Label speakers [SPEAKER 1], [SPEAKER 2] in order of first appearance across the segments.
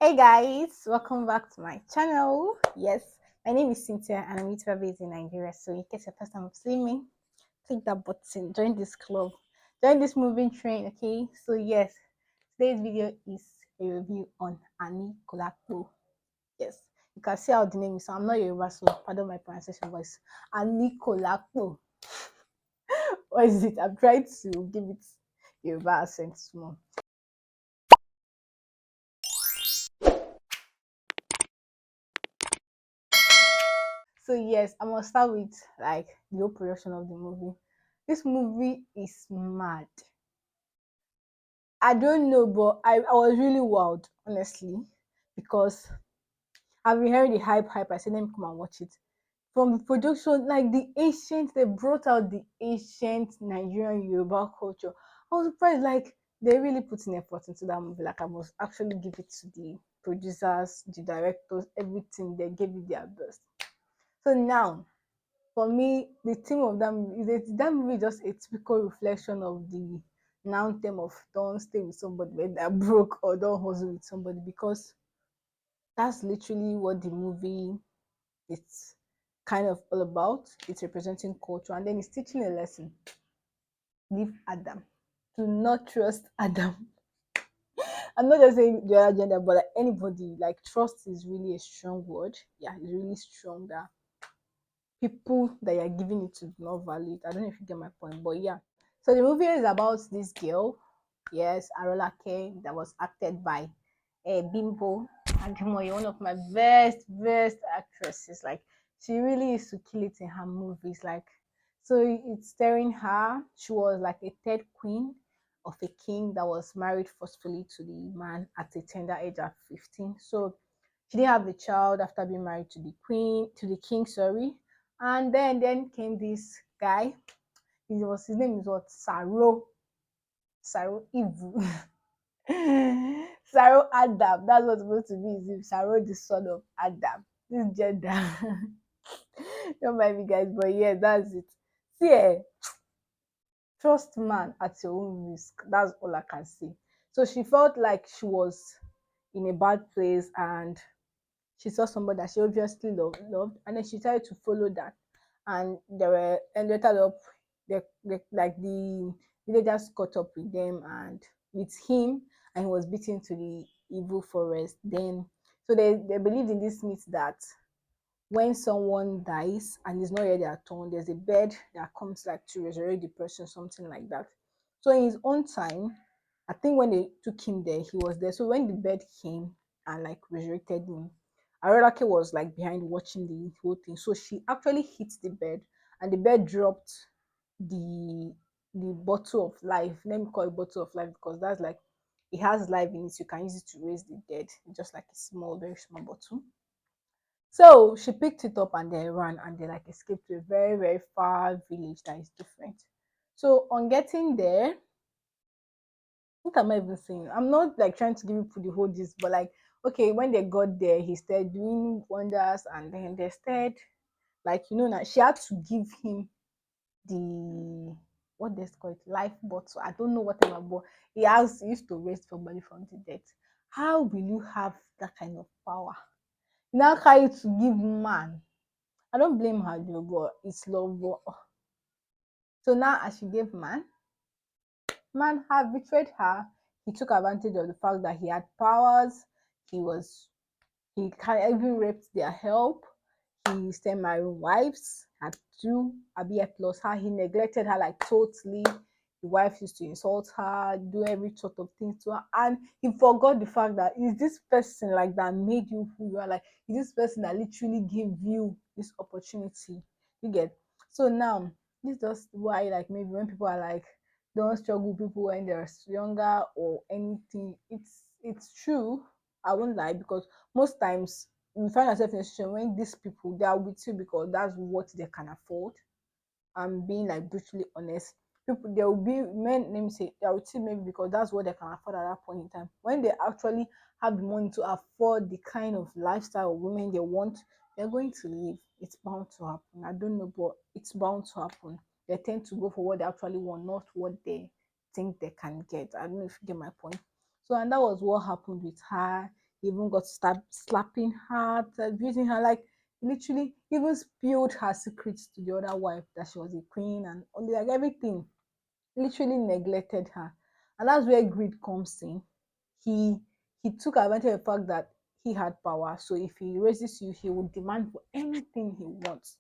[SPEAKER 1] Hey guys, welcome back to my channel. Yes, my name is Cynthia and I'm YouTuber based in Nigeria. So in case your first time seeing me, click that button, join this club, join this moving train, okay? So yes, today's video is a review on ANIKULAPO. Yes, you can see how the name is. So I'm not Yoruba, so pardon my pronunciation, but it's ANIKULAPO. What is it? I'm trying to give it Yoruba accent small. So yes, I'm gonna start with like the whole production of the movie. This movie is mad. I don't know, but I was really wild, honestly, because I've been hearing the hype. I said, let me come and watch it. From the production, like they brought out the ancient Nigerian Yoruba culture. I was surprised, like they really put in effort into that movie. Like I must actually give it to the producers, the directors, everything. They gave it their best. So now for me, the theme of that movie is just a typical reflection of the now theme of don't stay with somebody when they're broke or don't hustle with somebody because that's literally what the movie is kind of all about. It's representing culture and then it's teaching a lesson. Leave Adam. Do not trust Adam. I'm not just saying the other gender, but like anybody, like trust is really a strong word. Yeah, it's really strong that people that you're giving it to do not value it. I don't know if you get my point, but yeah. So the movie is about this girl, yes, Arola K, that was acted by Bimbo and Demoye, one of my best actresses. Like she really used to kill it in her movies. Like so, it's starring her. She was like a third queen of a king that was married forcefully to the man at a tender age of 15. So she didn't have a child after being married to the queen, to the king, sorry. And then came this guy. His name is what? Saro Ivu. Saro Adam. That's what's supposed to be his name. Saro, the son of Adam. This gender. Don't mind me, guys, but yeah, that's it. See, trust man at your own risk. That's all I can say. So she felt like she was in a bad place and she saw somebody that she obviously loved, and then she tried to follow that. And they were ended up, like the villagers caught up with them and with him, and he was beaten to the evil forest. Then, so they believed in this myth that when someone dies and is not yet their turn, there's a bird that comes like to resurrect the person, something like that. So in his own time, I think when they took him there, he was there. So when the bird came and like resurrected him, Arelake was like behind watching the whole thing. So she actually hit the bird, and the bird dropped the the bottle of life. Let me call it bottle of life because that's like it has life in it. You can use it to raise the dead, just like a small, very small bottle. So she picked it up and they ran and they like escaped to a very far village that is different. So on getting there, what am I even saying? I'm not like trying to give you the whole gist, but like okay, when they got there, he started doing wonders, and then they started like now she had to give him the what they call it life bottle. I don't know whatever, but he used to raise somebody from the dead. How will you have that kind of power? Now carry to give man. I don't blame her though, but it's love. But so now as she gave man had betrayed her. He took advantage of the fact that he had powers. He was he can even raped their help. He still married wives, had two Abia plus her. He neglected her like totally. The wife used to insult her, do every sort of thing to her, and he forgot the fact that is this person like that made you who you are. Like is this person that literally gave you this opportunity. You get so now this is just why like maybe when people are like don't struggle with people when they're younger or anything. It's true. I won't lie because most times you find yourself in a situation when these people they are with you because that's what they can afford. I'm being like brutally honest. People there will be men, let me say, they are with you maybe because that's what they can afford at that point in time. When they actually have the money to afford the kind of lifestyle of women they want, they're going to leave. It's bound to happen. I don't know, but it's bound to happen. They tend to go for what they actually want, not what they think they can get. I don't know if you get my point. So and that was what happened with her. He even got to start slapping her, abusing her, like literally even spilled her secrets to the other wife that she was a queen and only like everything. Literally neglected her. And that's where greed comes in. He he took advantage of the fact that he had power. So if he raises you, he will demand for anything he wants.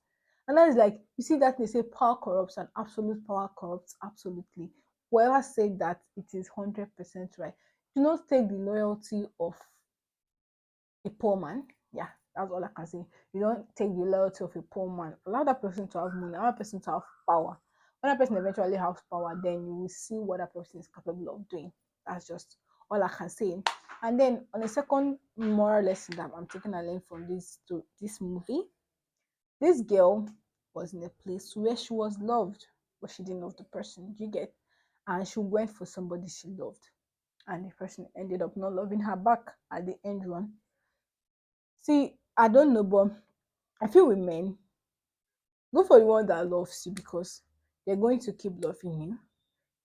[SPEAKER 1] And that is like you see that they say power corrupts and absolute power corrupts absolutely. Whoever said that it is 100% right. Do not take the loyalty of a poor man. Yeah, that's all I can say. You don't take the loyalty of a poor man. Allow that person to have money, allow that person to have power. When that person eventually has power, then you will see what that person is capable of doing. That's just all I can say. And then on the second moral lesson that I'm taking a learn from this movie, this girl was in a place where she was loved, but she didn't love the person. You get, and she went for somebody she loved, and the person ended up not loving her back at the end run. See, I don't know, but I feel with men, go for the one that loves you because they're going to keep loving you.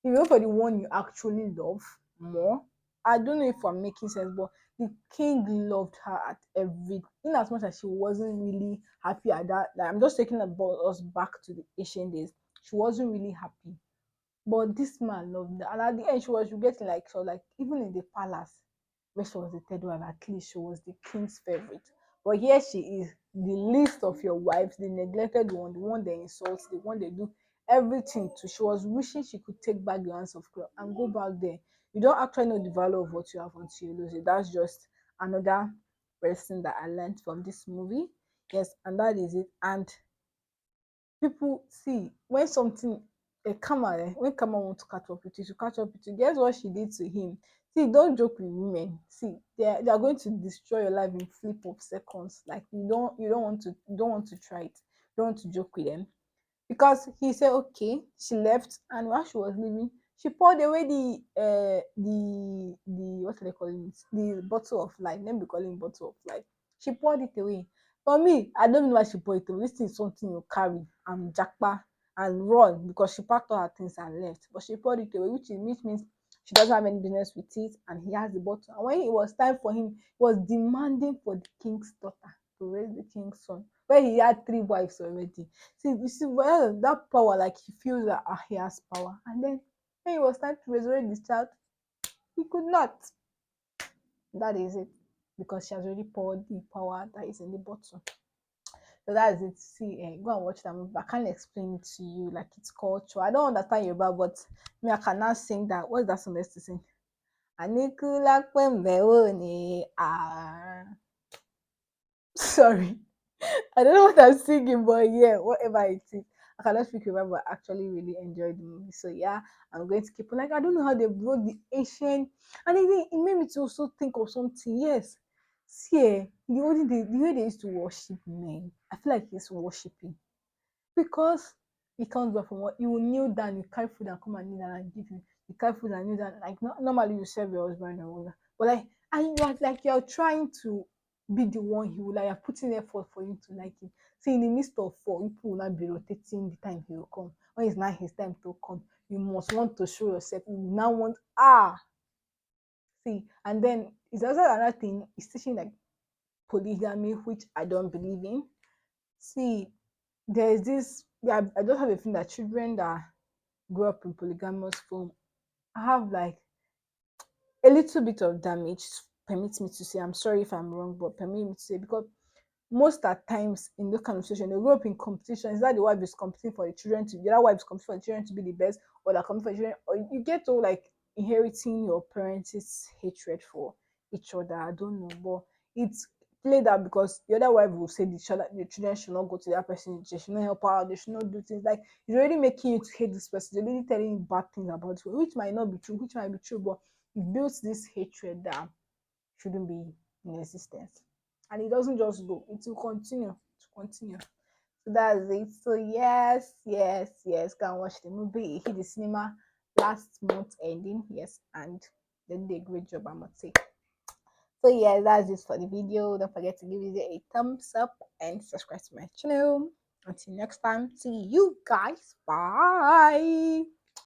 [SPEAKER 1] If you go for the one you actually love more, I don't know if I'm making sense, but the king loved her at every, in as much as she wasn't really happy at that. Like, I'm just taking about us back to the ancient days. She wasn't really happy. But this man loved her. And at the end, she was getting like, so like, even in the palace, where she was the third wife, at least she was the king's favorite. But here she is, the least of your wives, the neglected one, the one they insult, the one they do everything to. She was wishing she could take back the hands of God and go back there. You don't actually know the value of what you have until you lose it. That's just another lesson that I learned from this movie. Yes, and that is it. And people see when something when Kama want to catch up with you to catch up with you, guess what she did to him? See, don't joke with women. See, they are going to destroy your life in flip of seconds. Like you don't want to try it. You don't want to joke with them because he said okay, she left, and while she was leaving she poured away the what do they call it, the bottle of life. Let me be calling it bottle of life. She poured it away. For me, I don't know why she poured it away. This thing is something you carry and jackpa and run because she packed all her things and left, but she poured it away, which means she doesn't have any business with it, and he has the bottle. And when it was time for him, he was demanding for the king's daughter to raise the king's son, where he had three wives already. See, you see, well, that power, like he feels that he has power, and then when it was time to resurrect this child, he could not. That is it, because she has already poured the power that is in the bottle. So that is it. See, go and watch that movie. I can't explain it to you like it's culture. I don't understand Yoruba, but me, I cannot sing that. What's that song next to sing? ANIKULAPO ni ah. Sorry. I don't know what I'm singing, but yeah, whatever it is. I cannot speak Yoruba, but I actually really enjoyed the movie. So yeah, I'm going to keep on. Like, I don't know how they brought the ancient, and it made me to also think of something. Yes, see, the way they used to worship men, I feel like it's worshiping because he comes back from work, you will kneel down, you carry food and come and kneel down and give him. You carry food and kneel down. Like normally you serve your husband or whatever. But like, and you are like you're trying to be the one he will like, you're putting effort for him to like him. So in the midst of four, people will not be rotating the time he will come. When it's not his time to come, you must want to show yourself. You now want see, and then it's also another thing, it's teaching like polygamy, which I don't believe in. See, there's this, yeah, I just have a feeling that children that grow up in polygamous home have like a little bit of damage. Permit me to say, I'm sorry if I'm wrong, but permit me to say, because most at times in those kind of situation, they grow up in competition. Is that the wife is competing for the children to, the other wife is competing for the children to be the best, or they're competing for the children, or you get to like inheriting your parents' hatred for each other. I don't know, but it's played out because the other wife will say the children should not go to that person, they should not help out, they should not do things. Like it's already making you to hate this person, they're already telling you bad things about you, which might not be true, which might be true, but it builds this hatred that shouldn't be in existence. And it doesn't just go, it will continue to continue. So that's it. So yes, go and watch the movie. It hit the cinema last month ending, yes, and they did a great job, I must say. So yeah, that's it for the video. Don't forget to give it a thumbs up and subscribe to my channel. Until next time, see you guys. Bye.